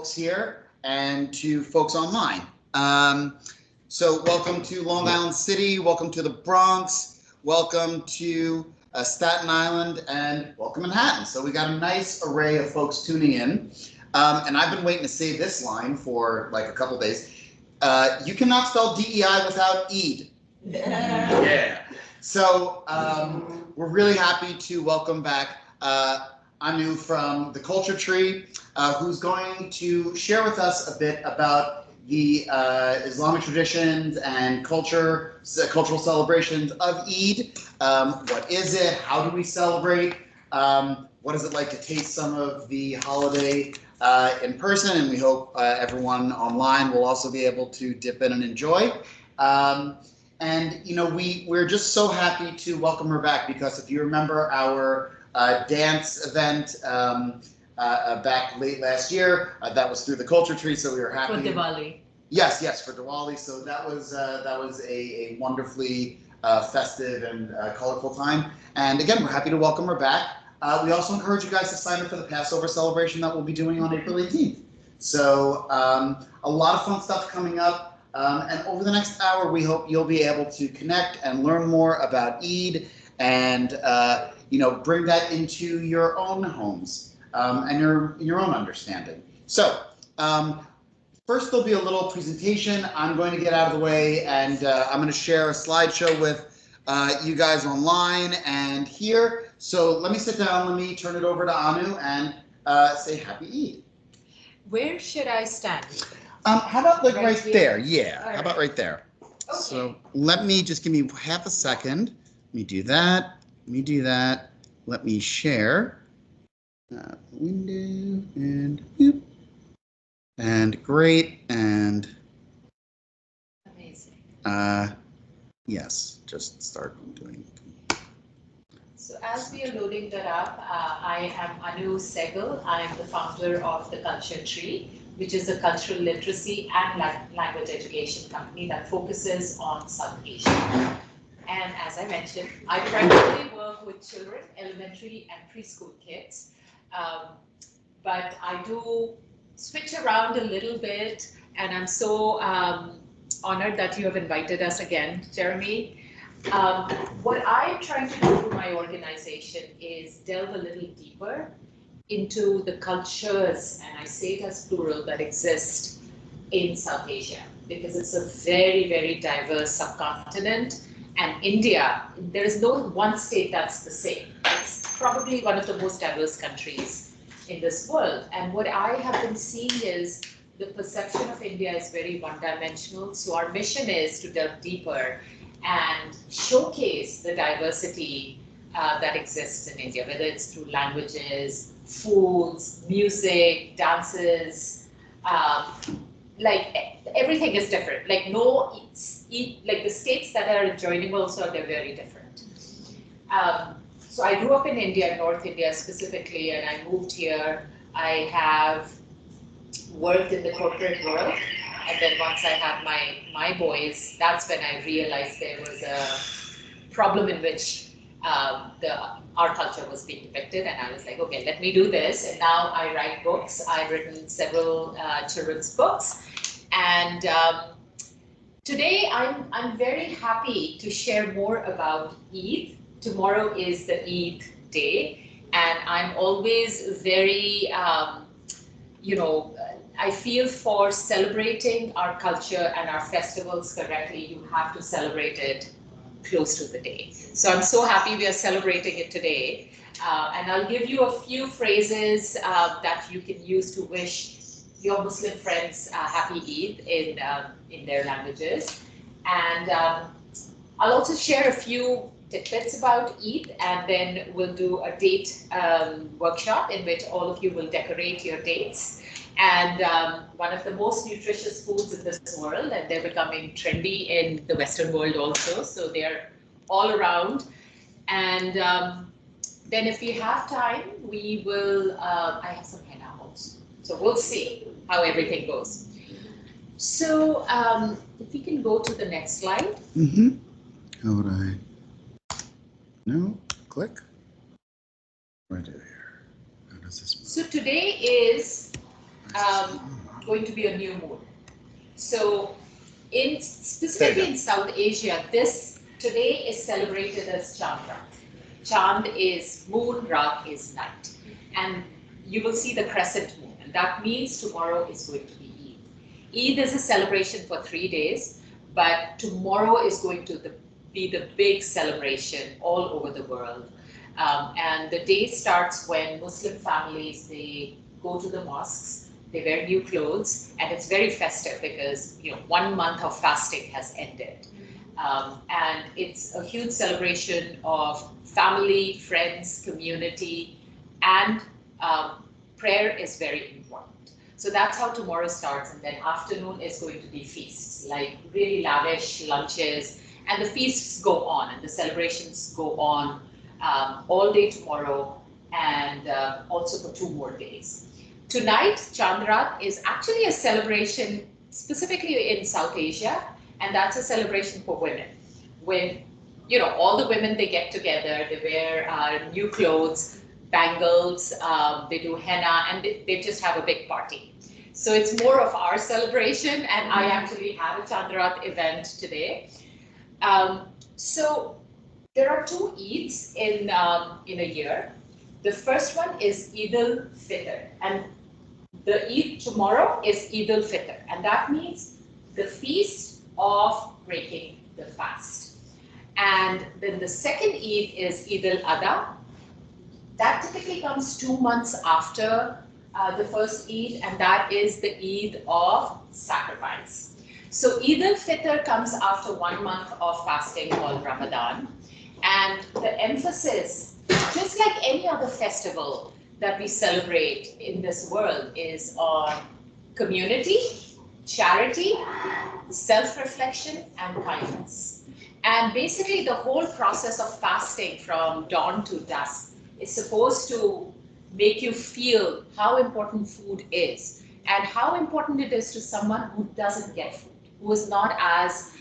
folks here and to folks online. So welcome to Long Island City, welcome to the Bronx, welcome to Staten Island, and welcome Manhattan. So we got a nice array of folks tuning in. And I've been waiting to say this line for like a couple days. You cannot spell DEI without EID. Yeah. So we're really happy to welcome back Anu from the Culture Tree, who's going to share with us a bit about the Islamic traditions and cultural celebrations of Eid. What is it? How do we celebrate? What is it like to taste some of the holiday in person? And we hope everyone online will also be able to dip in and enjoy. And you know, we're just so happy to welcome her back, because if you remember our dance event back late last year, that was through the Culture Tree, so we were happy. For Diwali. Yes, for Diwali. So that was a wonderfully festive and colorful time. And again, we're happy to welcome her back. We also encourage you guys to sign up for the Passover celebration that we'll be doing on April 18th. So a lot of fun stuff coming up. And over the next hour, we hope you'll be able to connect and learn more about Eid and you know, bring that into your own homes and your own understanding. So first, there'll be a little presentation. I'm going to get out of the way, and I'm going to share a slideshow with you guys online and here. So let me sit down. Let me turn it over to Anu and say Happy Eid. Where should I stand? How about like right here? there? Yeah. All How about right there? Okay. So let me just give me half a second. Let me do that. Let me do that. Let me share. Window and whoop. And great. And Amazing. yes, just start doing. So as we are loading that up, I am Anu Sehgal. I am the founder of the Culture Tree, which is a cultural literacy and language education company that focuses on South Asia. And as I mentioned, I primarily work with children, elementary and preschool kids. But I do switch around a little bit, and I'm so honored that you have invited us again, Jeremy. What I'm trying to do through my organization is delve a little deeper into the cultures, and I say it as plural, that exist in South Asia, because it's a very, very diverse subcontinent. And India, there is no one state that's the same. It's probably one of the most diverse countries in this world. And what I have been seeing is the perception of India is very one-dimensional. So our mission is to delve deeper and showcase the diversity that exists in India, whether it's through languages, foods, music, dances, like everything is different. Like like the states that are adjoining also, they're very different. So I grew up in India, North India specifically, and I moved here. I have worked in the corporate world. And then once I had my boys, that's when I realized there was a problem in which our culture was being depicted. And I was like, okay, let me do this. And now I write books. I've written several children's books. And today I'm very happy to share more about Eid. Tomorrow is the Eid day. And I'm always very, you know, I feel for celebrating our culture and our festivals correctly, you have to celebrate it close to the day. So I'm so happy we are celebrating it today. And I'll give you a few phrases that you can use to wish your Muslim friends happy Eid in their languages. And I'll also share a few tidbits about Eid, and then we'll do a date workshop in which all of you will decorate your dates. And one of the most nutritious foods in this world, and they're becoming trendy in the Western world also, so they're all around. And then if we have time, we will, I have some henna also, so we'll see how everything goes. So if we can go to the next slide. How would I? No, click. Right here. How does this move? So today is going to be a new moon. So specifically in South Asia, this today is celebrated as Chandra. Chand is moon, Raat is night. And you will see the crescent moon, and that means tomorrow is going to be Eid. Eid is a celebration for 3 days, but tomorrow is going to be the big celebration all over the world. And the day starts when Muslim families, they go to the mosques, they wear new clothes, and it's very festive because 1 month of fasting has ended. And it's a huge celebration of family, friends, community, and prayer is very important. So that's how tomorrow starts, and then afternoon is going to be feasts, like really lavish lunches, and the feasts go on, and the celebrations go on all day tomorrow, and also for 2 more days. Tonight, Chandrat is actually a celebration specifically in South Asia, and that's a celebration for women. When, all the women, they get together, they wear new clothes, bangles, they do henna, and they just have a big party. So it's more of our celebration, and I actually have a Chandrat event today. So there are 2 Eids in a year. The first one is ul-Fitr, and the Eid tomorrow is ul-Fitr, and that means the feast of breaking the fast. And then the second Eid is Eid-al-Adha. That typically comes 2 months after the first Eid, and that is the Eid of sacrifice. So Eid-al-Fitr comes after 1 month of fasting called Ramadan, and the emphasis, just like any other festival that we celebrate in this world, is on community, charity, self-reflection, and kindness. And basically the whole process of fasting from dawn to dusk is supposed to make you feel how important food is and how important it is to someone who doesn't get food, who is not as,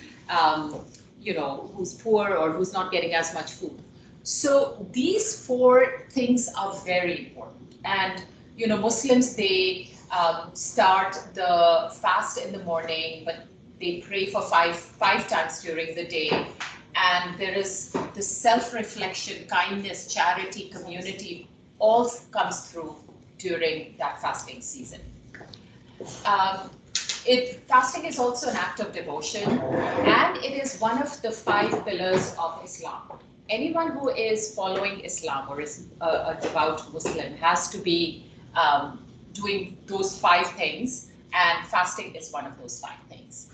who's poor or who's not getting as much food. So these 4 things are very important. And, Muslims, they start the fast in the morning, but they pray for five times during the day. And there is the self-reflection, kindness, charity, community, all comes through during that fasting season. Fasting is also an act of devotion, and it is one of the 5 pillars of Islam. Anyone who is following Islam or is a devout Muslim has to be doing those 5 things, and fasting is one of those 5 things.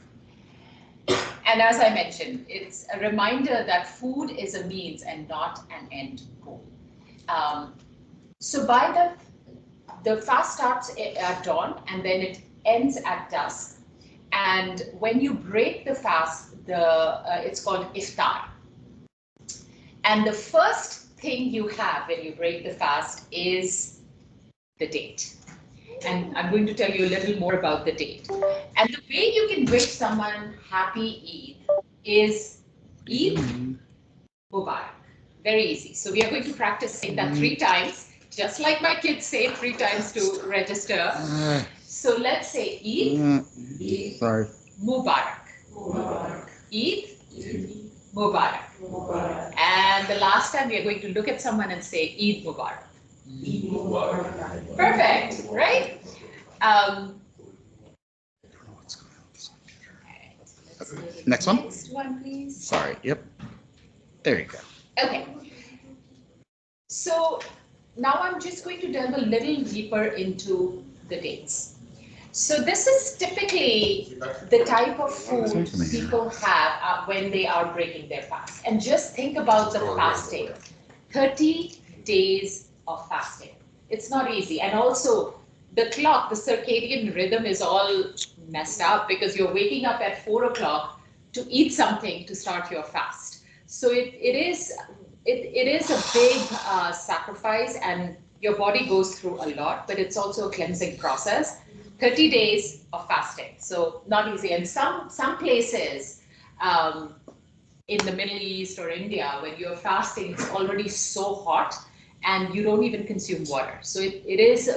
And as I mentioned, it's a reminder that food is a means and not an end goal. So by the fast starts at dawn, and then it ends at dusk. And when you break the fast, it's called iftar. And the first thing you have when you break the fast is the date. And I'm going to tell you a little more about the date. And the way you can wish someone happy Eid is Eid Mubarak. Very easy. So we are going to practice saying that 3 times, just like my kids say 3 times to register. So let's say Eid Mubarak. Eid Mubarak. And the last time we are going to look at someone and say Eid Mubarak. Eid Mubarak. Perfect, right? Next one. Next one, please. Sorry. Yep. There you go. Okay. So now I'm just going to delve a little deeper into the dates. So this is typically the type of food people have when they are breaking their fast. And just think about the fasting. 30 days of fasting. It's not easy. And also the clock, the circadian rhythm is all messed up because you're waking up at 4 o'clock to eat something to start your fast. So it is a big sacrifice, and your body goes through a lot, but it's also a cleansing process. 30 days of fasting, so not easy. And some places in the Middle East or India, when you're fasting, it's already so hot, and you don't even consume water. So it is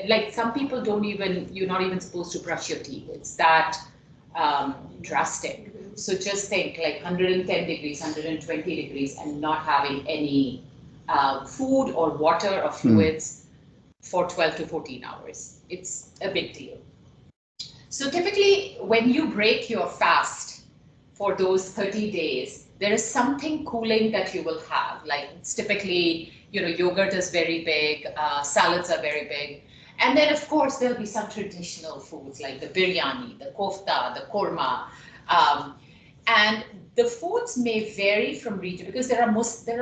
like some people don't even, you're not even supposed to brush your teeth. It's that drastic. So just think like 110 degrees, 120 degrees, and not having any food or water or fluids for 12 to 14 hours. It's a big deal. So typically when you break your fast for those 30 days, there is something cooling that you will have. Like it's typically, yogurt is very big, salads are very big. And then of course there'll be some traditional foods like the biryani, the kofta, the korma. And the foods may vary from region because there are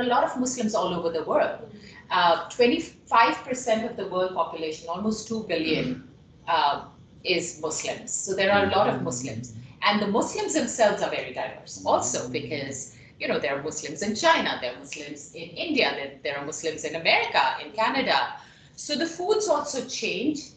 a lot of Muslims all over the world. 25% of the world population, almost 2 billion, is Muslims. So there are a lot of Muslims. And the Muslims themselves are very diverse also because, there are Muslims in China, there are Muslims in India, there are Muslims in America, in Canada. So the foods also change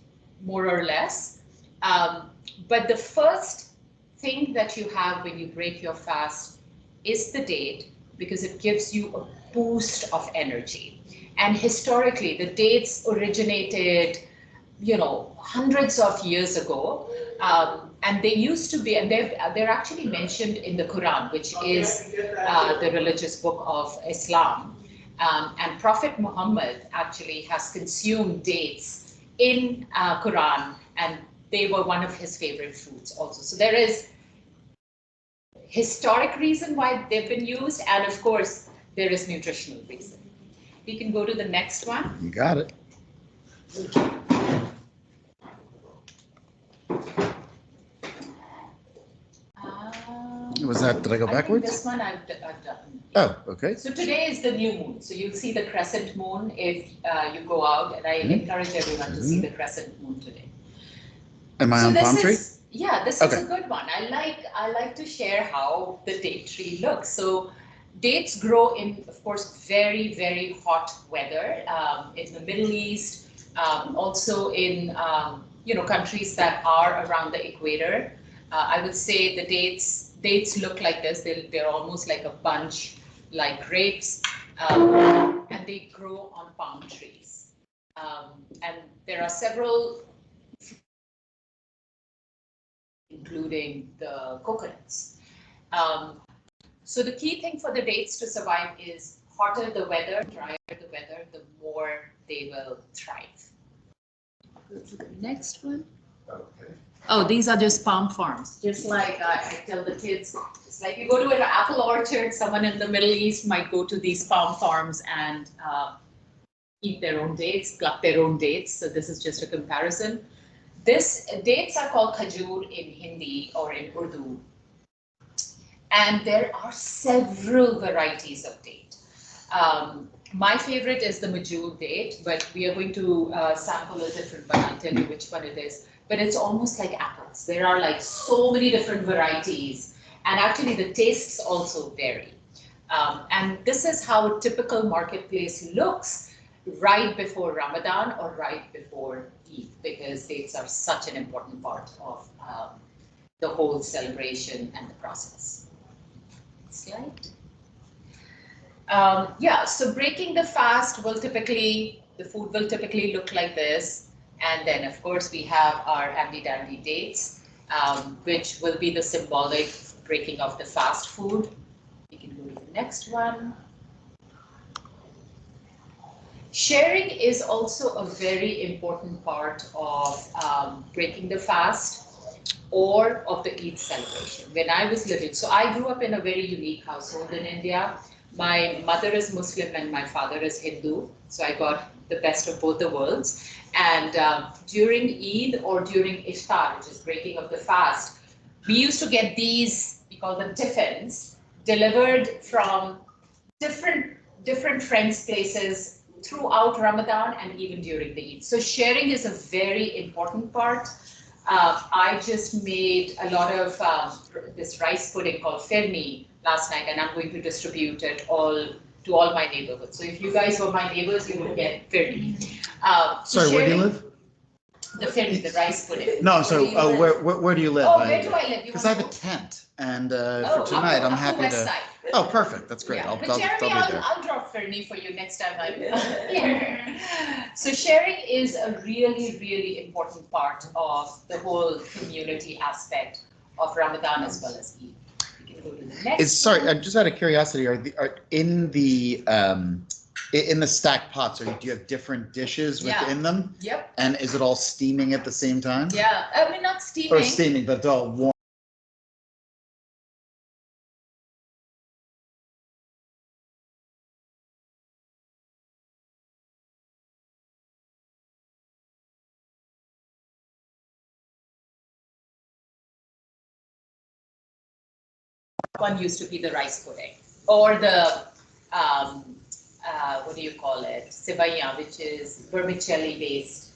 more or less. But the first thing that you have when you break your fast is the date, because it gives you a boost of energy. And historically, the dates originated, hundreds of years ago. And they used to be, and they're actually mentioned in the Quran, which is the religious book of Islam. And Prophet Muhammad actually has consumed dates in Quran, and they were one of his favorite foods also. So there is historic reason why they've been used, and of course, there is nutritional reason. We can go to the next one. You got it. Was that, did I go backwards? This one I've done. Oh, okay. So today is the new moon. So you'll see the crescent moon if you go out, and I encourage everyone to see the crescent moon today. Am I on palm tree? Yeah, this is a good one. I like to share how the date tree looks. So dates grow in, of course, very, very hot weather in the Middle East, also in countries that are around the equator. I would say the dates look like this. They're almost like a bunch, like grapes, and they grow on palm trees. And there are several, including the coconuts. So the key thing for the dates to survive is hotter the weather, drier the weather, the more they will thrive. Go to the next one. Okay. Oh, these are just palm farms. Just like I tell the kids, it's like you go to an apple orchard, someone in the Middle East might go to these palm farms and eat their own dates, pluck their own dates. So this is just a comparison. Dates are called khajur in Hindi or in Urdu. And there are several varieties of date. My favorite is the majul date, but we are going to sample a different one. I'll tell you which one it is. But it's almost like apples. There are like so many different varieties. And actually the tastes also vary. And this is how a typical marketplace looks right before Ramadan or right before Eid, because dates are such an important part of the whole celebration and the process. Slide. So breaking the fast the food will typically look like this. And then of course we have our handy-dandy dates, which will be the symbolic breaking of the fast food. We can go to the next one. Sharing is also a very important part of breaking the fast or of the Eid celebration. When I was living, so I grew up in a very unique household in India. My mother is Muslim and my father is Hindu, so I got the best of both the worlds. And during Eid or during Iftar, which is breaking of the fast, we used to get these, we call them tiffins, delivered from different friends' places throughout Ramadan and even during the Eid. So sharing is a very important part. I just made a lot of this rice pudding called firni last night, and I'm going to distribute it to all my neighborhoods. So if you guys were my neighbors, you would get firni. Sorry, where do you live? The firni, the rice pudding. No, so where do you live? Oh, where do I live? Because I have a tent, and for tonight I'm happy to. Side. Oh, perfect. That's great. Yeah. I'll But be Jeremy, there. I'll drop firni for you next time I'm here. So sharing is a really, really important part of the whole community aspect of Ramadan as well as Eid. You can go to the next. Sorry, just out of curiosity, are in the stacked pots, do you have different dishes within them? Yep. And is it all steaming at the same time? Yeah, I mean not steaming. Or steaming, but it's all warm. One used to be the rice pudding or the what do you call it? Sevaya, which is vermicelli based.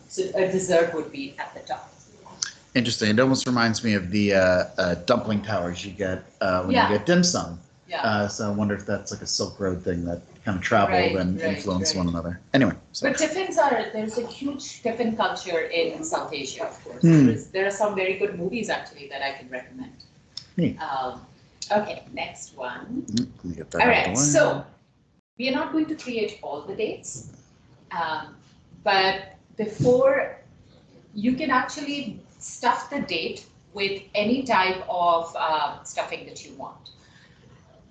So a dessert would be at the top. Interesting. It almost reminds me of the dumpling towers you get when you get dim sum. Yeah. So I wonder if that's like a Silk Road thing that kind of traveled and influenced one another. Anyway. But tiffins there's a huge tiffin culture in South Asia, of course. There are some very good movies actually that I can recommend. Okay, next one. Let me get that all out right, of the way. so we are not going to create all the dates, but before you can actually stuff the date with any type of stuffing that you want.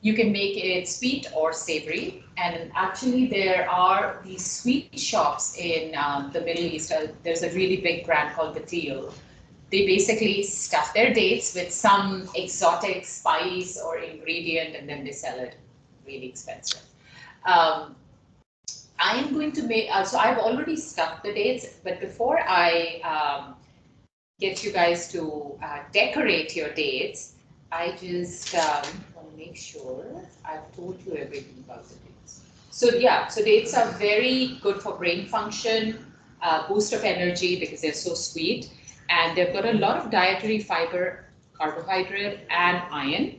You can make it sweet or savory, and actually there are these sweet shops in the Middle East. There's a really big brand called Batil. They basically stuff their dates with some exotic spice or ingredient, and then they sell it really expensive. I am going to make, so I've already stuffed the dates, but before I get you guys to decorate your dates, I just want to make sure I've told you everything about the dates. So yeah, so dates are very good for brain function, boost of energy because they're so sweet. And they've got a lot of dietary fiber, carbohydrate, and iron.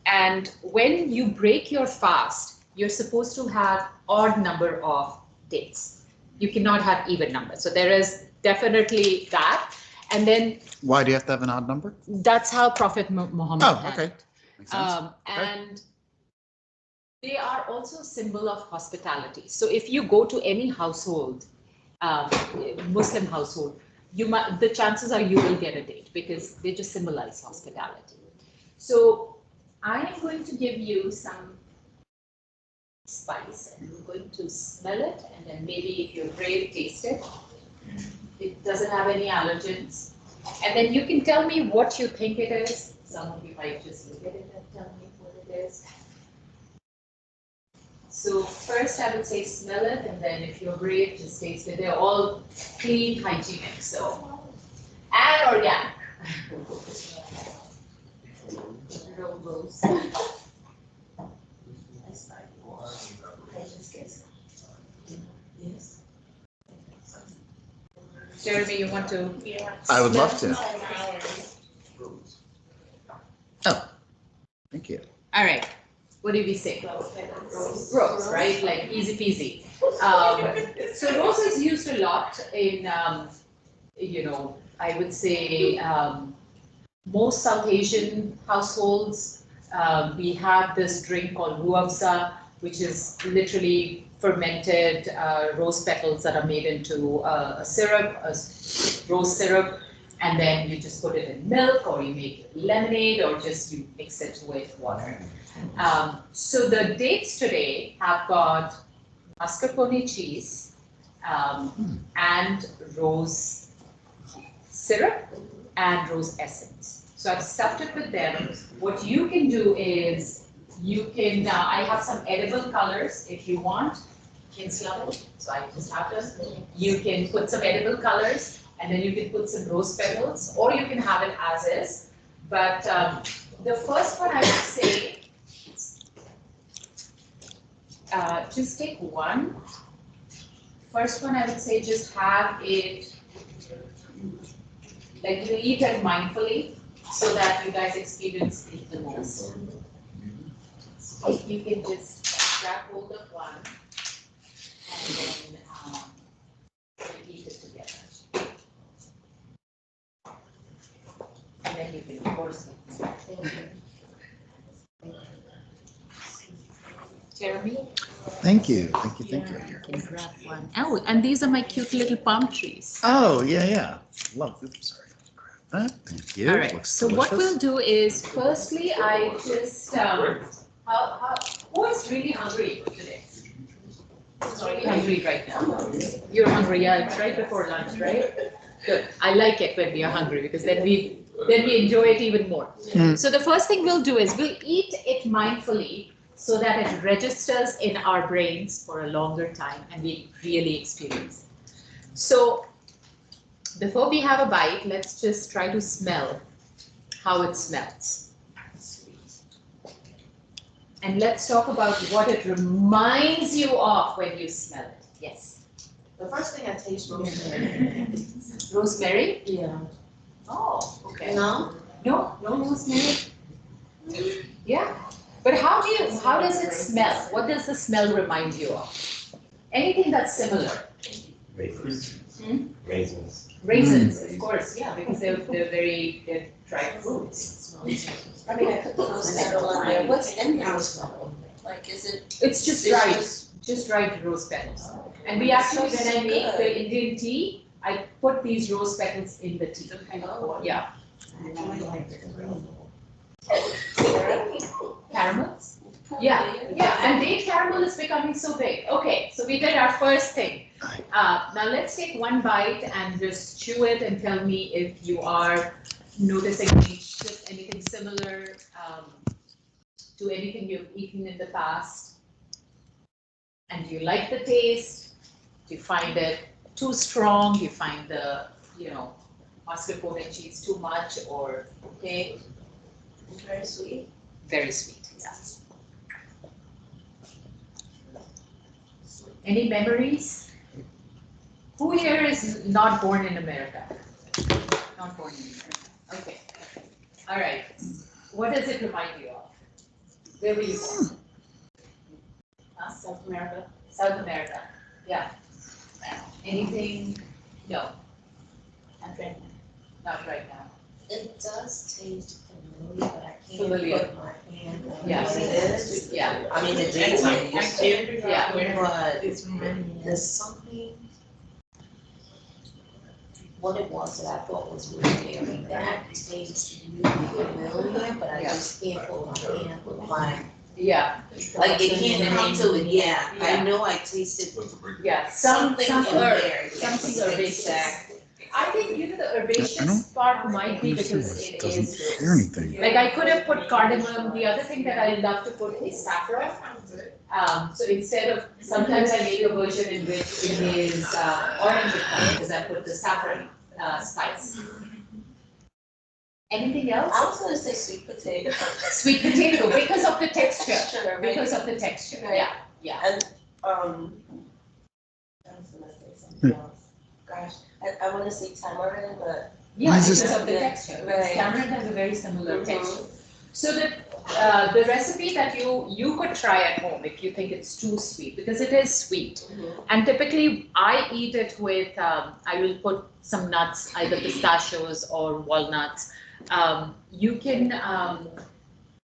And when you break your fast, you're supposed to have odd number of dates. You cannot have even number. So there is definitely that. And then why do you have to have an odd number? That's how Prophet Muhammad had it. Makes sense. And they are also a symbol of hospitality. So if you go to any household, Muslim household, the chances are you will get a date because they just symbolize hospitality. So I am going to give you some spice and I'm going to smell it, and then maybe if you're brave, taste it. It doesn't have any allergens. And then you can tell me what you think it is. Some of you might just look at it and tell me what it is. So first I would say smell it, and then if you're brave, just taste it. They're all clean, hygienic, so, and organic. Yes. Jeremy, you want to? Yeah. I would love to. Oh, thank you. All right. What did we say? Rose, right? Like easy peasy. So rose is used a lot in, I would say most South Asian households. We have this drink called ruafza, which is literally fermented rose petals that are made into a syrup, a rose syrup, and then you just put it in milk, or you make lemonade, or just you mix it with water. So the dates today have got mascarpone cheese and rose syrup and rose essence. So I've stuffed it with them. What you can do is you can, I have some edible colors if you want. So I just have them. You can put some edible colors, and then you can put some rose petals, or you can have it as is. But the first one I would say, just take one. First one I would say just have it, like you eat it mindfully so that you guys experience it the most. If you can just grab hold of one and then eat it together. then you can of course. Jeremy? Thank you. Thank you. Thank you. You can grab one. Oh, and these are my cute little palm trees. Oh, yeah, yeah. Love. Oops, sorry. Grab that. Thank you. All right. Looks So what delicious. we'll do is, firstly, I just who is really hungry today? Who's really hungry right now? You're hungry, yeah. It's right before lunch, right? Good. I like it when we are hungry because then we enjoy it even more. Mm. So the first thing we'll do is we'll eat it mindfully so that it registers in our brains for a longer time and we really experience it. So before we have a bite, let's just try to smell how it smells. And let's talk about what it reminds you of when you smell it. Yes. The first thing I taste rosemary. Rosemary? Yeah. Oh, okay. No? No rosemary? Yeah. But how does it smell? What does the smell remind you of? Anything that's similar? Raisins. Hmm? Raisins. Raisins, of course, yeah, because they're dried fruits. I mean, I put the rose petal on there. What's in the rose petal? Like, is it? It's just dried rose petals. And we actually, when I make the Indian tea, I put these rose petals in the tea. Yeah. Caramels? Yeah, and date caramel is becoming so big. Okay, so we did our first thing. Now let's take one bite and just chew it and tell me if you are noticing anything similar to anything you've eaten in the past. And do you like the taste? Do you find it too strong? Do you find the, mascarpone cheese too much or okay? Very sweet. Very sweet, yes. Any memories? Who here is not born in America? Not born in America. Okay. All right. What does it remind you of? Where were you born? South America. South America. Yeah. Anything? No. Not right now. It does taste familiar, but I can't Familiar. put my hand on Yes, what it it is. is. Yeah. I mean, the daytime used to, Yeah. but there's something, what it was that I thought was really very that tastes really familiar, but I just can't put my hand with my, Yeah. like, it can't come to it, yeah. I know I tasted Yeah. something in there. Something Yes, herbaceous. exactly. I think the herbaceous part might be because it Doesn't is hear anything. like I could have put cardamom. The other thing that I love to put is saffron. So instead of, sometimes I make a version in which it is orange in color because I put the saffron spice. Anything else? I was gonna say sweet potato. Sweet potato because of the texture. Sure, right. Because of the texture. Right. Yeah. Yeah. And, I was gonna say something else. Gosh, I wanna say tamarind, but. Yeah, Is this- because of the texture. Right. Tamarind has a very similar Mhm. texture. So the recipe that you could try at home if you think it's too sweet, because it is sweet. And typically I eat it with, I will put some nuts, either pistachios or walnuts. You can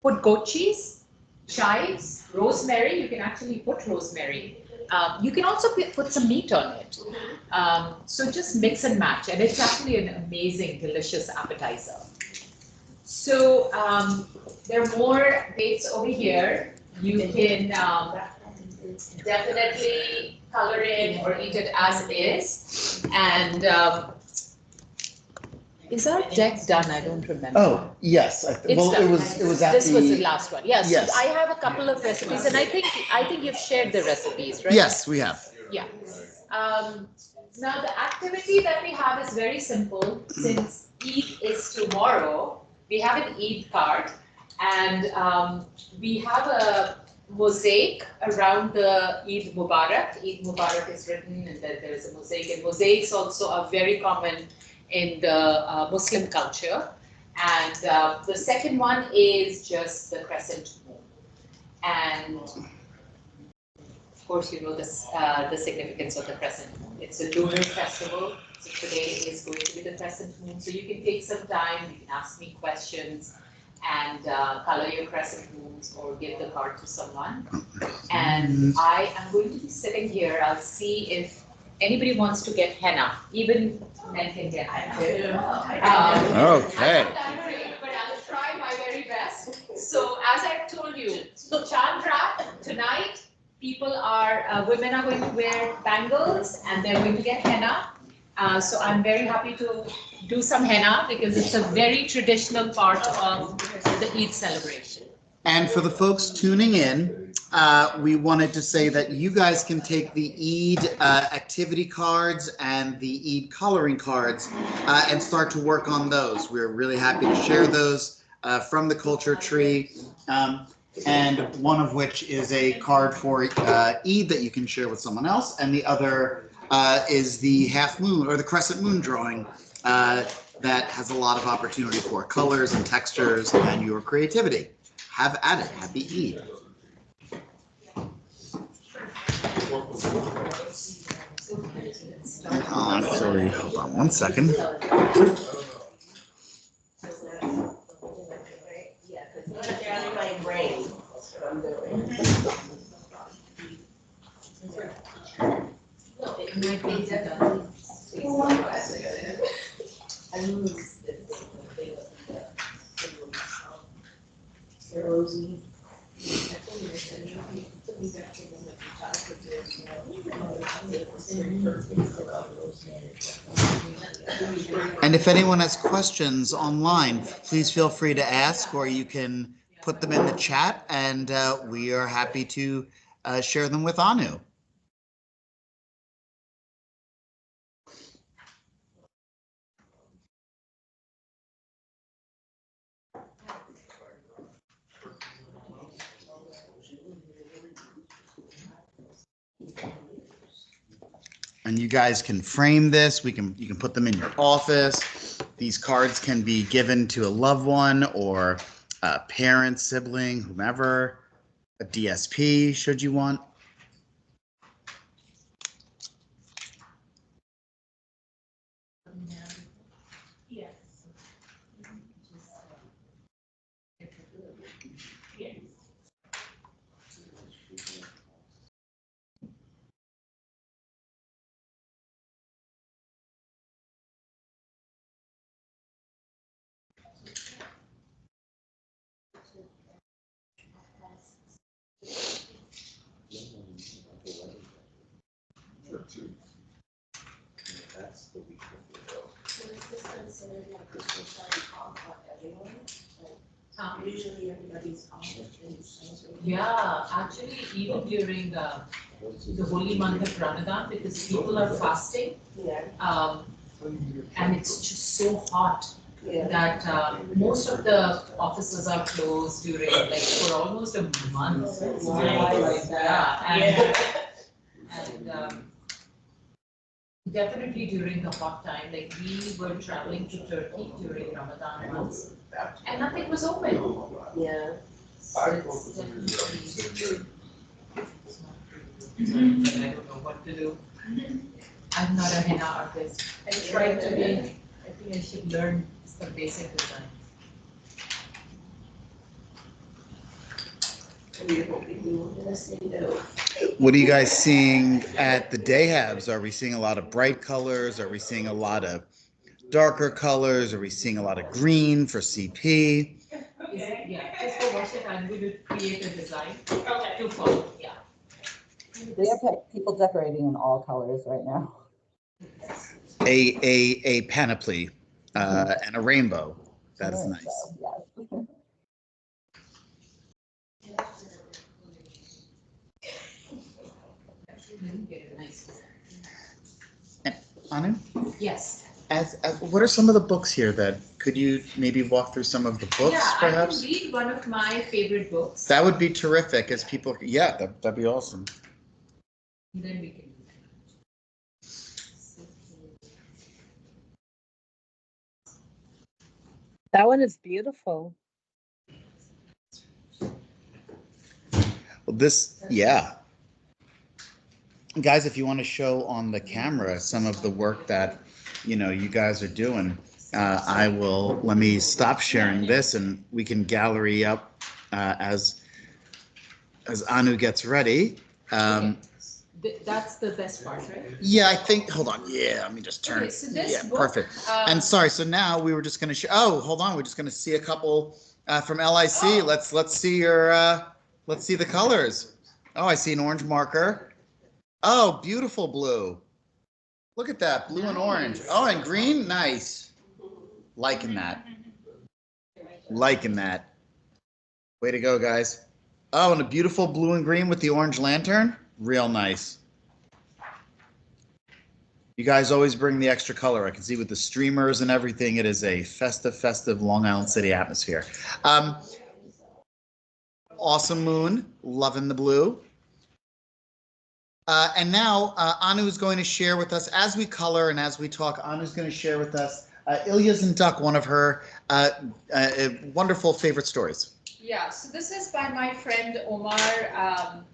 put goat cheese, chives, rosemary. You can actually put rosemary. You can also put some meat on it. So just mix and match, and it's actually an amazing, delicious appetizer. So there are more dates over here. You can definitely color it or eat it as is. And is our deck done? I don't remember. Oh, yes. Well, done. it was at This was the the, last one. Yeah, so Yes. I have a couple of recipes, and I think you've shared the recipes, right? yes, we have. Yeah. Now the activity that we have is very simple. Since Eid is tomorrow, we have an Eid card, and we have a mosaic around the Eid Mubarak. Eid Mubarak is written, and then there is a mosaic. And mosaics also are very common in the Muslim culture. And the second one is just the crescent moon. And of course, you know this, the significance of the crescent moon. It's a lunar festival, So today is going to be the crescent moon. So you can take some time, you can ask me questions and color your crescent moons or give the card to someone. And I am going to be sitting here. I'll see if anybody wants to get henna. Even men can get henna. Okay. I'm not that great, but I'll try my very best. So as I've told you, Chandra, tonight, women are going to wear bangles and they're going to get henna. So I'm very happy to do some henna because it's a very traditional part of the Eid celebration. And for the folks tuning in, we wanted to say that you guys can take the Eid activity cards and the Eid coloring cards and start to work on those. We're really happy to share those from the culture tree. And one of which is a card for Eid that you can share with someone else, and the other is the half moon or the crescent moon drawing that has a lot of opportunity for colors and textures and your creativity. Have at it. Happy Eid. Actually, hold on one second. And if anyone has questions online, please feel free to ask, or you can put them in the chat, and we are happy to share them with Anu. And you guys can frame this. You can put them in your office. These cards can be given to a loved one or a parent, sibling, whomever, a DSP should you want. Usually everybody's off. Yeah, actually, even during the holy month of Ramadan, because people are fasting, and it's just so hot that most of the offices are closed during for almost a month. And definitely during the hot time, we were traveling to Turkey during Ramadan months, and nothing was open. Yeah. So it's definitely. I don't know what to do. I'm not a henna artist. I tried to be. I think I should learn some basic design. What are you guys seeing at the day habs? Are we seeing a lot of bright colors? Are we seeing a lot of darker colors? Are we seeing a lot of green for CP? Yeah, just for watch it, I'm going to create a design to follow. Yeah. We have people decorating in all colors right now. A panoply and a rainbow. That is nice. Yes. And Anu? Yes. As what are some of the books here that could you maybe walk through some of the books perhaps? I can read one of my favorite books. That would be terrific as people, yeah, that'd be awesome. Then we can. That one is beautiful. Well, this, yeah. Guys, if you want to show on the camera some of the work that you guys are doing, let me stop sharing this and we can gallery up as Anu gets ready. That's the best part, right? Yeah, I think, hold on. Yeah, let me just turn. Okay, so this Yeah, book, perfect. And sorry, so now we were just going to oh, hold on. We're just going to see a couple from LIC. Oh. Let's see let's see the colors. Oh, I see an orange marker. Oh, beautiful blue. Look at that, blue and orange. Oh, and green, nice. Liking that. Liking that. Way to go, guys. Oh, and a beautiful blue and green with the orange lantern. Real nice. You guys always bring the extra color. I can see with the streamers and everything, it is a festive Long Island City atmosphere. Awesome moon, loving the blue. And now Anu is going to share with us, as we color and as we talk, Anu is going to share with us Ilyas and Duck, one of her wonderful favorite stories. Yeah, so this is by my friend Omar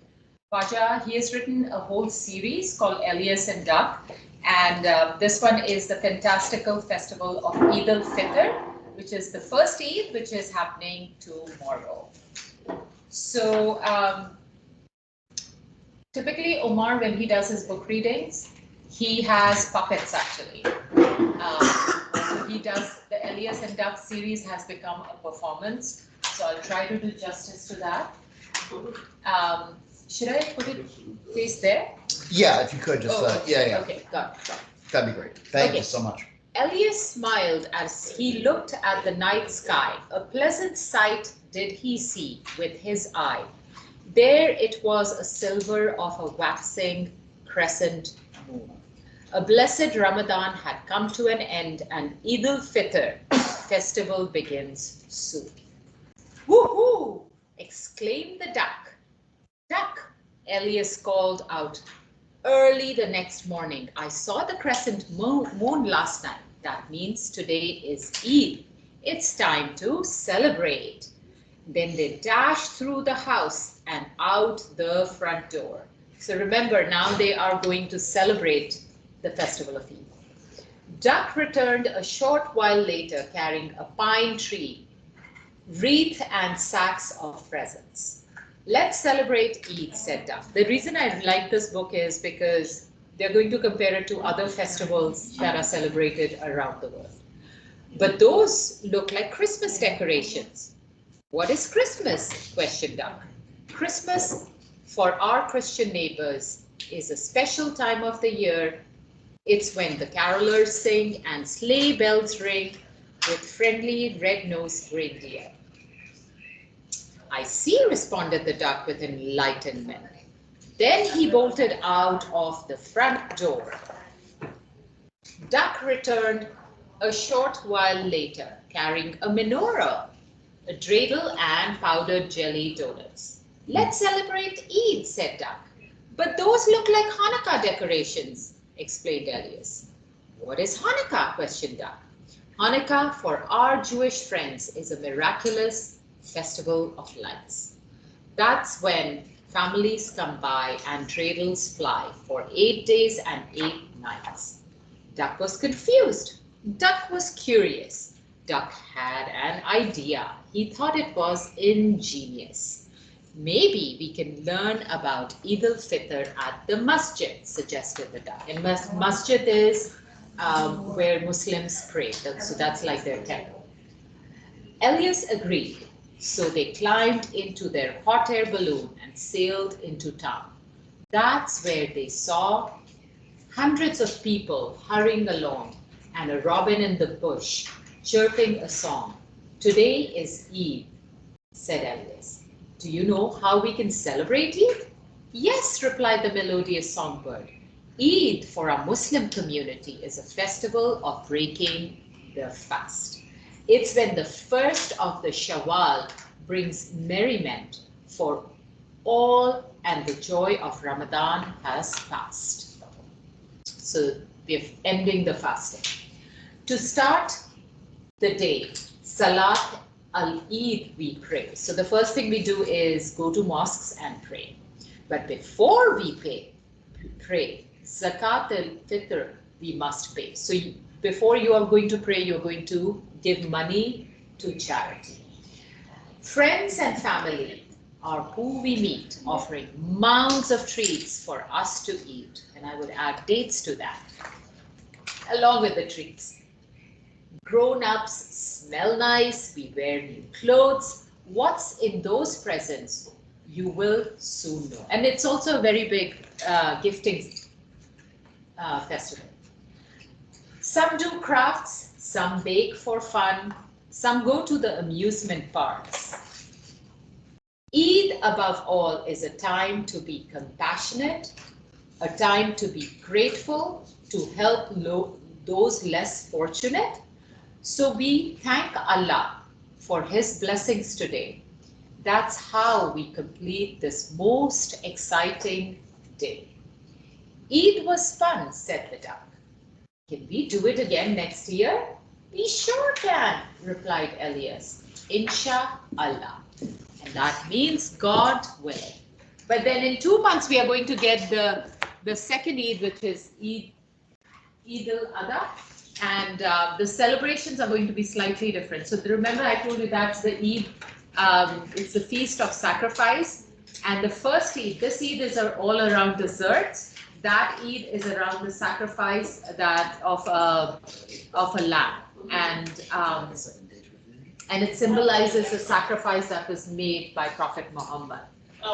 Baja. He has written a whole series called Ilyas and Duck. And this one is the fantastical festival of Eid al-Fitr, which is the first Eid, which is happening tomorrow. So typically Omar, when he does his book readings, he has puppets actually. He does, the Ilyas and Duck series has become a performance. So I'll try to do justice to that. Should I put it face there? Yeah, if you could just, yeah. Okay, got it. That'd be great. Thank you so much. Ilyas smiled as he looked at the night sky. A pleasant sight did he see with his eye. There it was, a silver of a waxing crescent moon. A blessed Ramadan had come to an end, and Eid al-Fitr festival begins soon. Woohoo! Exclaimed the duck. Duck, Ilyas called out. Early the next morning, I saw the crescent moon last night. That means today is Eid. It's time to celebrate. Then they dashed through the house and out the front door. So remember, now they are going to celebrate the festival of Eid. Duck returned a short while later carrying a pine tree, wreath and sacks of presents. Let's celebrate Eid, said Duck. The reason I like this book is because they're going to compare it to other festivals that are celebrated around the world. But those look like Christmas decorations. What is Christmas? Questioned Duck. Christmas, for our Christian neighbors, is a special time of the year. It's when the carolers sing and sleigh bells ring with friendly red-nosed reindeer. I see, responded the duck with enlightenment. Then he bolted out of the front door. Duck returned a short while later, carrying a menorah, a dreidel, and powdered jelly donuts. Let's celebrate Eid, said Duck. But those look like Hanukkah decorations, explained Ilyas. What is Hanukkah? Questioned Duck. Hanukkah, for our Jewish friends, is a miraculous festival of lights. That's when families come by and dreidels fly for 8 days and 8 nights. Duck was confused. Duck was curious. Duck had an idea. He thought it was ingenious. Maybe we can learn about Eid al-Fitr at the masjid, suggested the duck. And masjid is where Muslims pray. So that's like their temple. Ilyas agreed. So they climbed into their hot air balloon and sailed into town. That's where they saw hundreds of people hurrying along and a robin in the bush chirping a song. Today is Eid, said Ilyas. Do you know how we can celebrate Eid? Yes, replied the melodious songbird. Eid for our Muslim community is a festival of breaking the fast. It's when the first of the Shawwal brings merriment for all and the joy of Ramadan has passed. So we're ending the fasting. To start the day, Salat al-Eid we pray. So the first thing we do is go to mosques and pray. But before we pray, Zakat al-Fitr we must pay. So before you are going to pray, you're going to give money to charity. Friends and family are who we meet, offering mounds of treats for us to eat. And I would add dates to that, along with the treats. Grown-ups smell nice, we wear new clothes. What's in those presents, you will soon know. And it's also a very big gifting festival. Some do crafts, some bake for fun, some go to the amusement parks. Eid, above all, is a time to be compassionate, a time to be grateful, to help those less fortunate. So we thank Allah for His blessings today. That's how we complete this most exciting day. Eid was fun, said the duck. Can we do it again next year? We sure can, replied Elias. Inshallah. And that means God willing. But then in 2 months, we are going to get the second Eid, which is Eid al-Adha. And the celebrations are going to be slightly different. So remember I told you that's the Eid, it's the feast of sacrifice. And the first Eid, this Eid is all around desserts. That Eid is around the sacrifice of a lamb. And it symbolizes the sacrifice that was made by Prophet Muhammad. So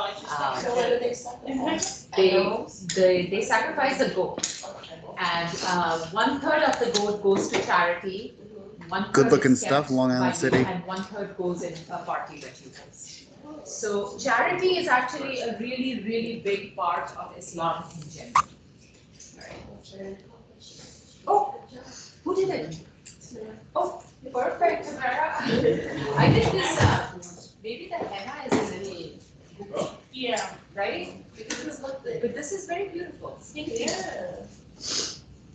what do they sacrifice? They sacrifice a goat. And 1/3 of the goat goes to charity. Good looking stuff, Long Island City. And 1/3 goes in party rituals. So charity is actually a really, really big part of Islam in general. Right. Oh, who did it? Oh, perfect, Tamara. I did this. Maybe the henna is a little. Yeah. Right? But this is very beautiful. Yeah.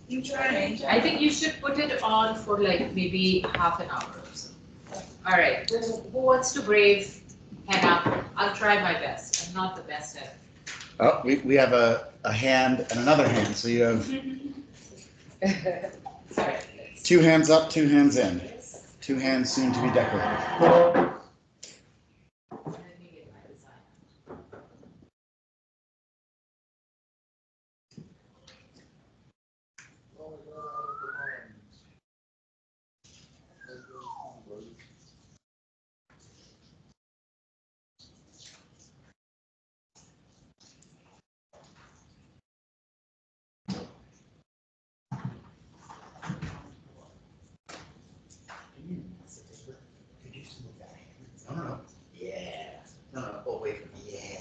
You trying? I think you should put it on for like maybe half an hour or so. All right. Who wants to brave henna? I'll try my best. I'm not the best at it. Oh, we have a hand and another hand. So you have Sorry. 2 hands up, 2 hands in. 2 hands soon to be decorated. Let me get my design. No. Yeah. No. Oh, wait. Yeah.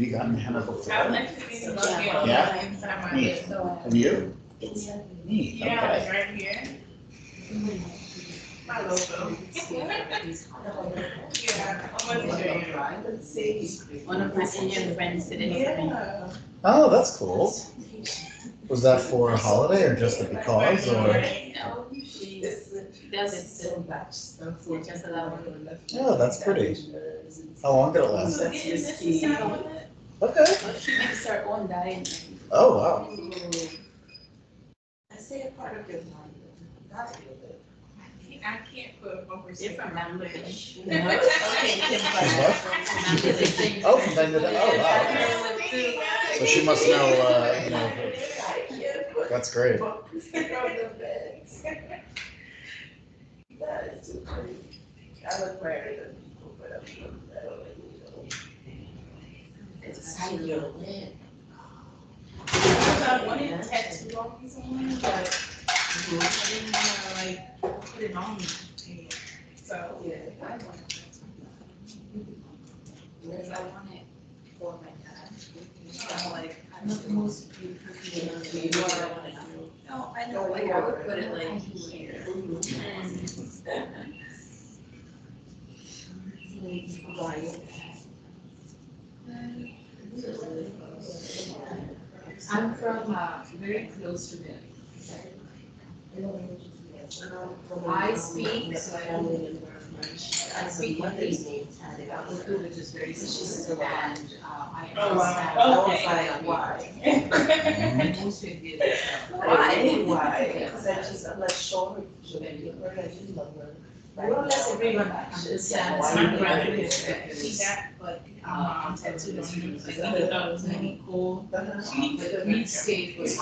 you gotten henna before? I've actually been looking at Yeah? inside my Neat. head. Have you? Neat, Yeah, okay. like right here. My logo. Yeah, I'm gonna see. One of my Indian friends did it for me. Yeah. Oh, that's cool. Was that for a holiday or just a because or? No, she does it so much, so for just allow her. Oh, that's pretty. How long did it last? Okay. She makes her own dye. Oh, wow. I say a part of your mind. I can't put a bumper You're sticker from on Bangladesh. Oh, from Bangladesh. Oh, wow. Okay. So she must know, you know, that's great. It's how you live. I wanted to tattoo on someone, but I didn't wanna like put it on me. So. Because I want it for my dad. I'm like, I'm the most beautiful thing in the world. No, I know, like I would put it like here. I'm from very close to them. I speak Hindi, Urdu, which is very simple, and I understand. Okay. Most Indians. Why? Because I'm not sure. more or less everyone understands. My brother Urdu. is he got like mom tattooed on him, like he thought it was gonna be cool. But each state was.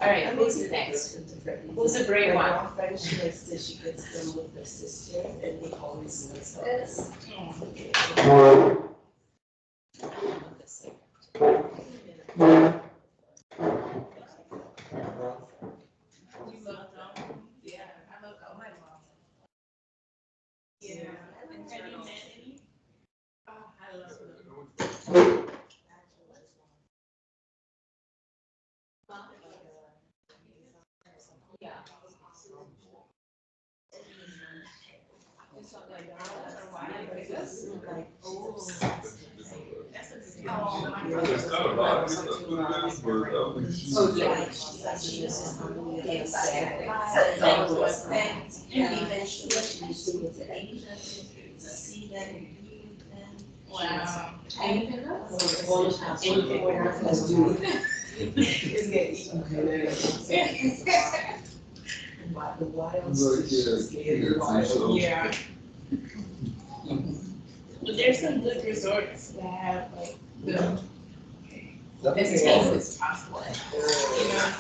All right, who's the next? Who's the brave one? She likes that she gets them with her sister and they always miss us. Yeah, I love all my mom. Yeah, and have you met any? Oh, I love them. Yeah. Oh, my There's not a lot of stuff put it in this word though. Oh, yeah. She just and eventually she used to get to Asia to see them. Wow. Anything we're not gonna do. Is get eaten. The wild. Yeah. But there's some good resorts that have like the as safe as possible. You know,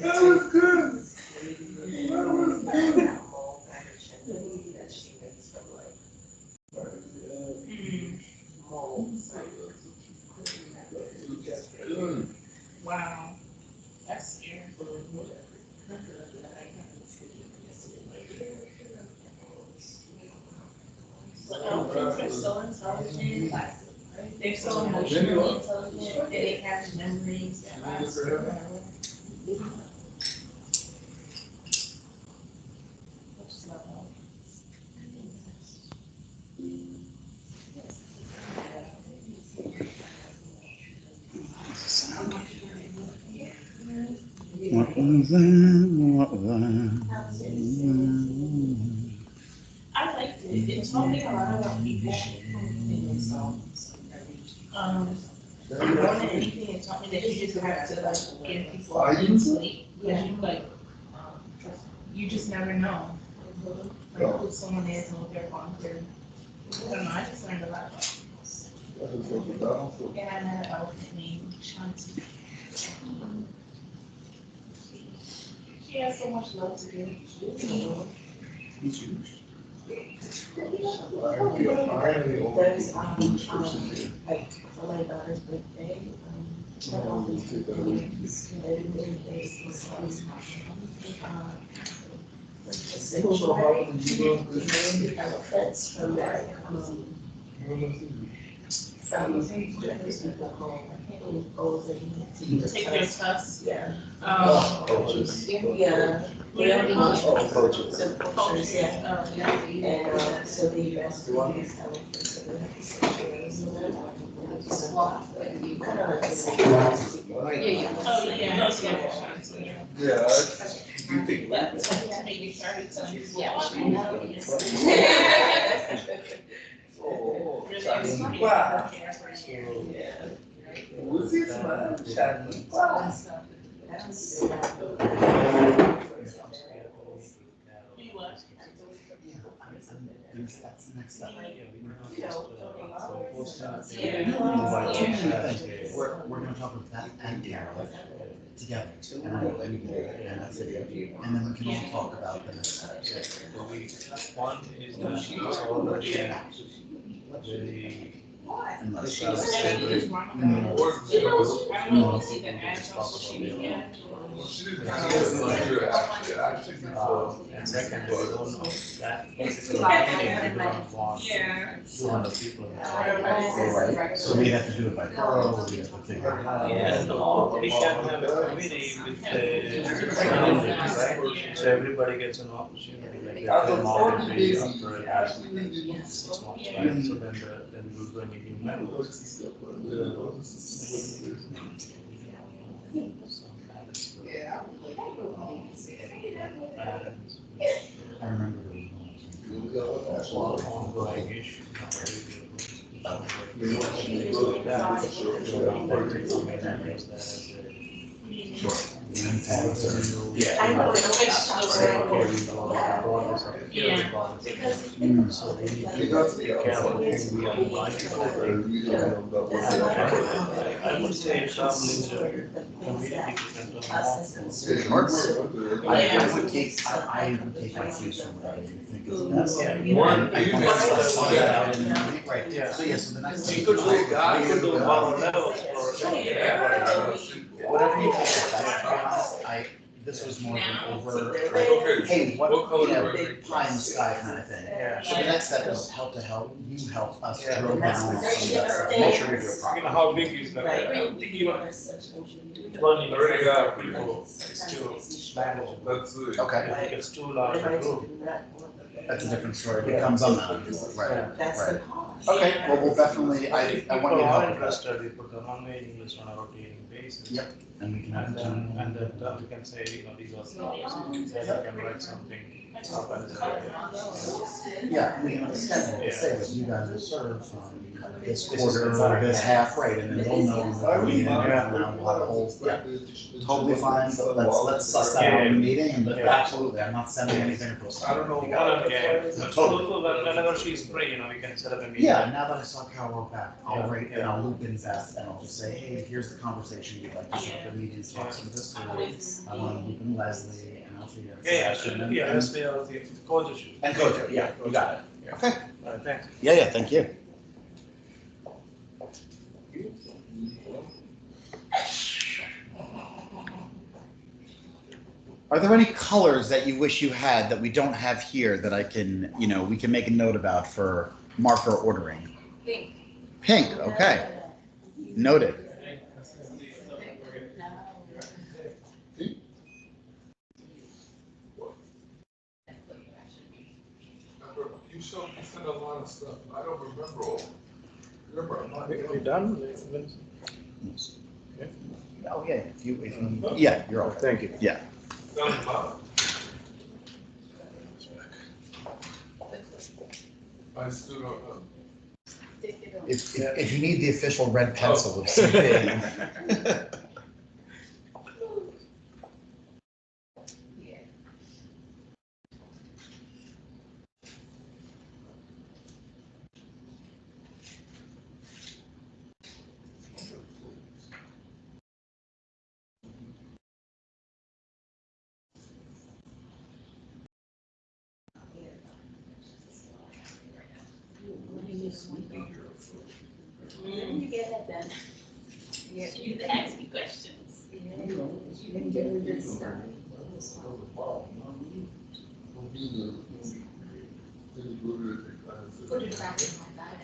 That was good. Wow, that's scary. They're so intelligent. They're so emotionally intelligent that they have memories that last forever. What was that? What was that? I liked it. It taught me a lot about people. More than anything, it taught me that you just have to like give people sleep because you just never know like who someone is and what they're going through. I don't know. I just learned a lot about people. And I met an elephant named Shanti. She has so much love to give. There's like for my daughter's birthday, my office sanctuary. We have a fence from that, from different people home, who goes and to Take their tusks. Yeah. Coaches. Yeah. We already know. Coaches. Some coaches, yeah. And, so the rescue is coming from some of the sanctuaries, and then just walk, kind of like the same. Oh, yeah. Yeah, you think. Maybe 30 times. Yeah. Wow. Yeah. What's this, man? Shiny. He was. That's the next step. We're gonna talk with Beth and Carol together, and that's it. And then we can all talk about the next steps. One is that it's already very Unless I don't know if you can add social media. Well, she didn't have to do it. Yeah, actually, and second, we don't know that particular meeting, we don't want 200 people. So we have to do it by borough, we have to figure it out. Yeah, or we can have a committee with the surroundings, right? So everybody gets an opportunity, like they can already after it has 6 months, right? So then we'll bring in new members. Yeah. I remember there was one. Ongoing issue. Yeah. I know, it's So we need to be careful who we invite. I would say traveling to community center more. I would take my cues from whatever you think is best. Yeah. Right, Yeah. so so the next. You could do bottom levels or Whatever you think is best, to be honest, this was more of an over, like, Okay. hey, what color do I big think? pie in the sky kind of thing. Yeah. So the next step is help you help us Yeah. drill down on some of that stuff, make sure we do it you know properly. how big is that? I think even 20 Already got people is too manageable. That's it. Okay, If it's too large a group. that's a different story, it becomes unmanageable, right, That's the right. cost. Okay, well, we'll definitely, I want People you to are help with that. interested, we put them on mailing list on a rotating basis. Yep. And we can have And it then, done. we can say, you know, these are the options, then we can write something up and Yeah, we can schedule, Yeah. say that you guys will serve from this quarter or this half, right, and then they'll know when we're meeting, and now we'll have a whole, yeah. Totally fine, but let's suss that out in the meeting, and absolutely, I'm not sending anything across. I don't know. You got it. Totally. Whenever she's free, you know, we can set up a meeting. Yeah, now that I saw Carol work back, I'll Yeah, write and yeah. I'll loop in Beth and I'll just say, hey, here's the conversation we'd like to start the meeting, talk some of this through. I want to loop in Leslie and I'll figure out. Yeah, that's the code issue. And Kojo, yeah, you got it. Yeah. Okay. All right, thanks. Yeah, thank you. Are there any colors that you wish you had that we don't have here that I can, we can make a note about for marker ordering? Pink. Pink, okay. Noted. You sent a lot of stuff. I don't remember all. We done? Oh, yeah, yeah, you're all. Thank you. Yeah. I still don't know. If you need the official red pencil of CP. You get it then. You can ask me questions. Put it back in my bag.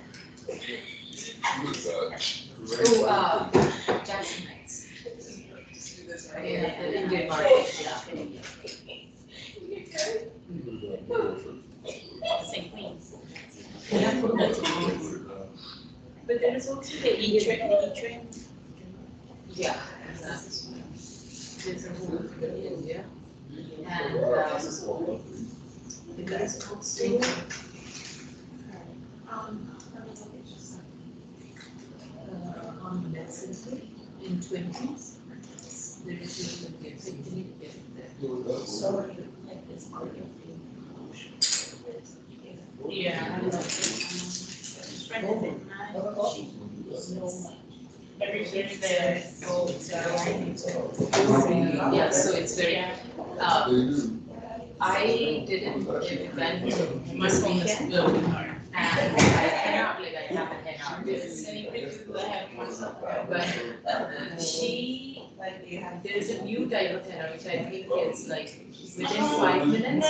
Jackson Heights. Yeah, the Indian market, yeah. St. Queens. But there is also the E-train. yeah, exactly. There's a whole India. And the guys called State. On medicine in 20s. There is no Indian, so you need to get it there. Yeah. Every Thursday, Yeah, so it's very, I did an event my this phone is weekend, really hard. and I cannot, like, I have a henna artist. But there's a new type of henna, which I think is like, within 5 minutes,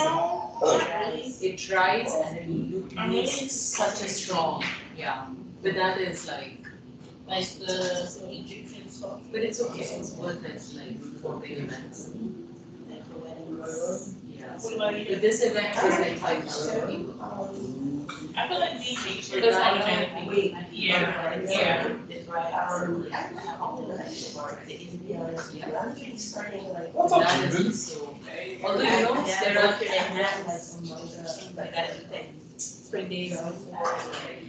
it dries and it looks such a strong, yeah. But that is like the Egyptian stuff. but it's okay, it's worth it, like, for big events. Yeah. What about you? But this event was like 5,000 people. I feel like these t-shirts automatically. Yeah, yeah. That is so. Although you know, there are pretty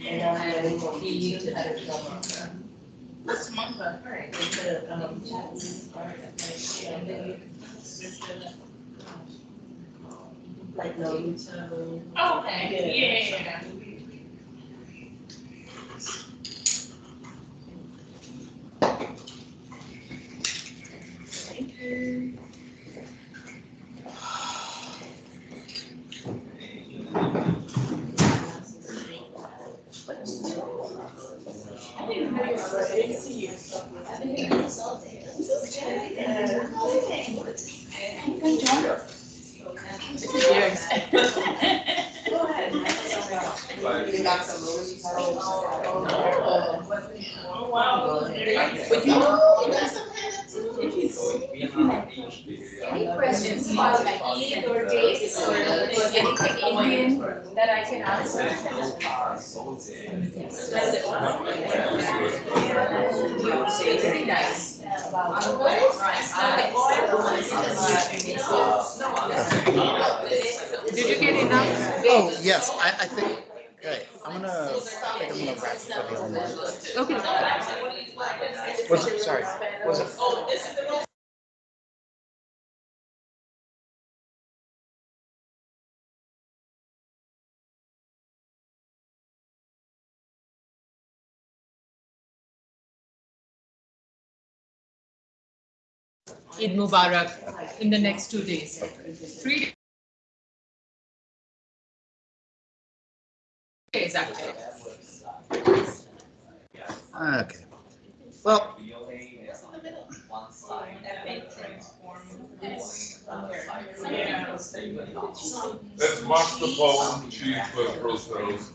and he What's manga? Oh, okay, yeah. Thank you. Cheers. Go ahead. Oh, wow. But you know, any questions about Eid or race or anything Indian that I can answer? Very nice. Did you get enough? Oh, yes, I think, okay, I'm gonna wrap it for the online. Okay. Was it, sorry, was it? Eid Mubarak in the next 2 days. 3 days actually. Okay, well, That's mascarpone, cheese, but roast toast.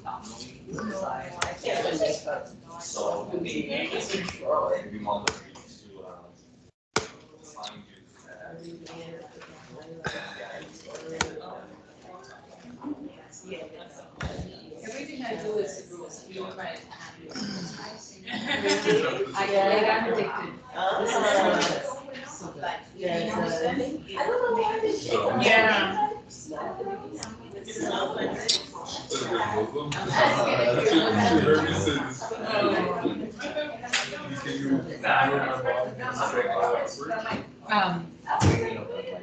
Everything I do is roast. You know, right? I'm addicted. This is so good. Yeah.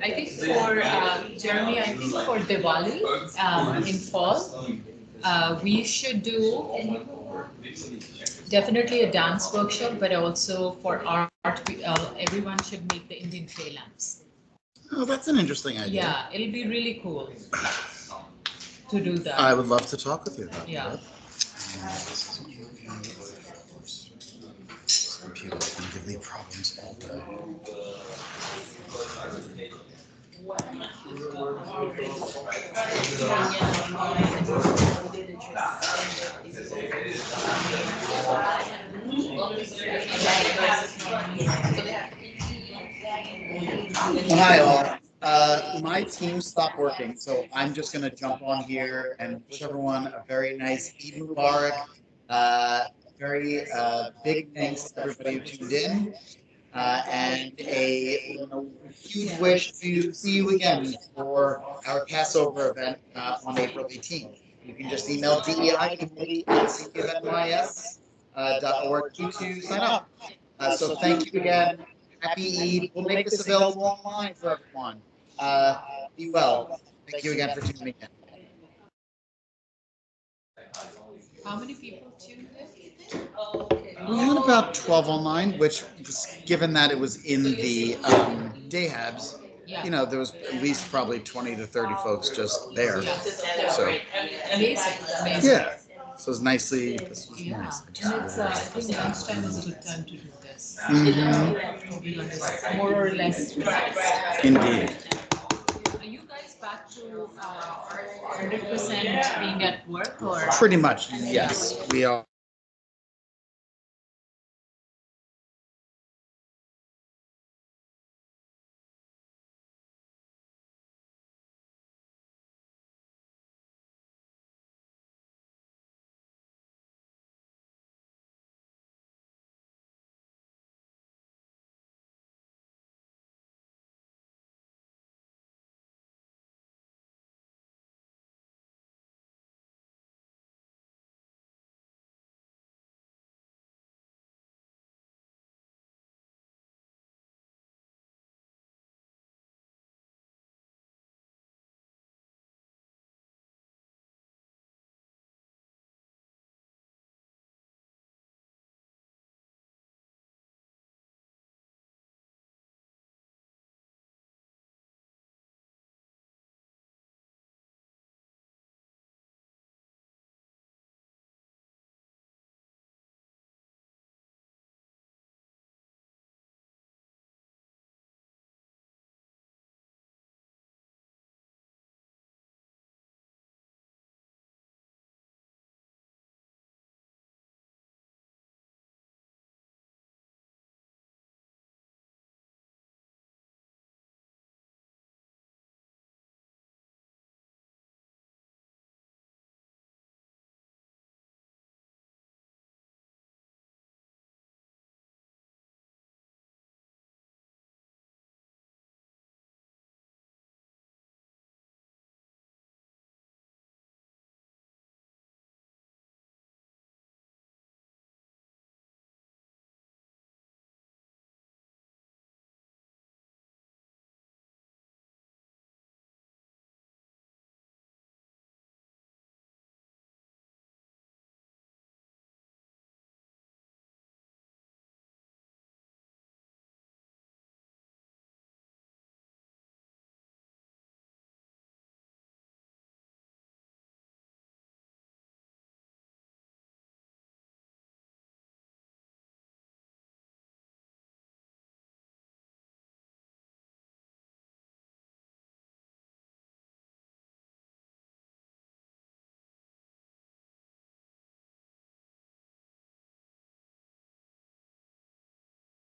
I think for Jeremy, I think for Diwali in fall, we should do definitely a dance workshop, but also for art, everyone should make the Indian clay lamps. oh, that's an interesting idea. Yeah, it'll be really cool to do that. I would love to talk with you about Yeah. that. Computers can give me problems all day. Hi all. My team stopped working, so I'm just going to jump on here and wish everyone a very nice Eid Mubarak. Very big thanks to everybody who tuned in, and a huge wish to see you again for our Passover event on April 18th. You can just email DEI committee@cpnys.org to sign up. So thank you again. Happy Eid. We'll make this available online for everyone. Be well. Thank you again for tuning in. How many people tuned in? We had about 12 online, which, given that it was in the Dayhabs, there was at least probably 20 to 30 folks just there. So, yeah. So it was nicely. This was nice. And it's, I think lunchtime is a good time to do this. Mm-hmm. More or less. Indeed. Are you guys back to 100% being at work, or? Pretty much, yes. We are.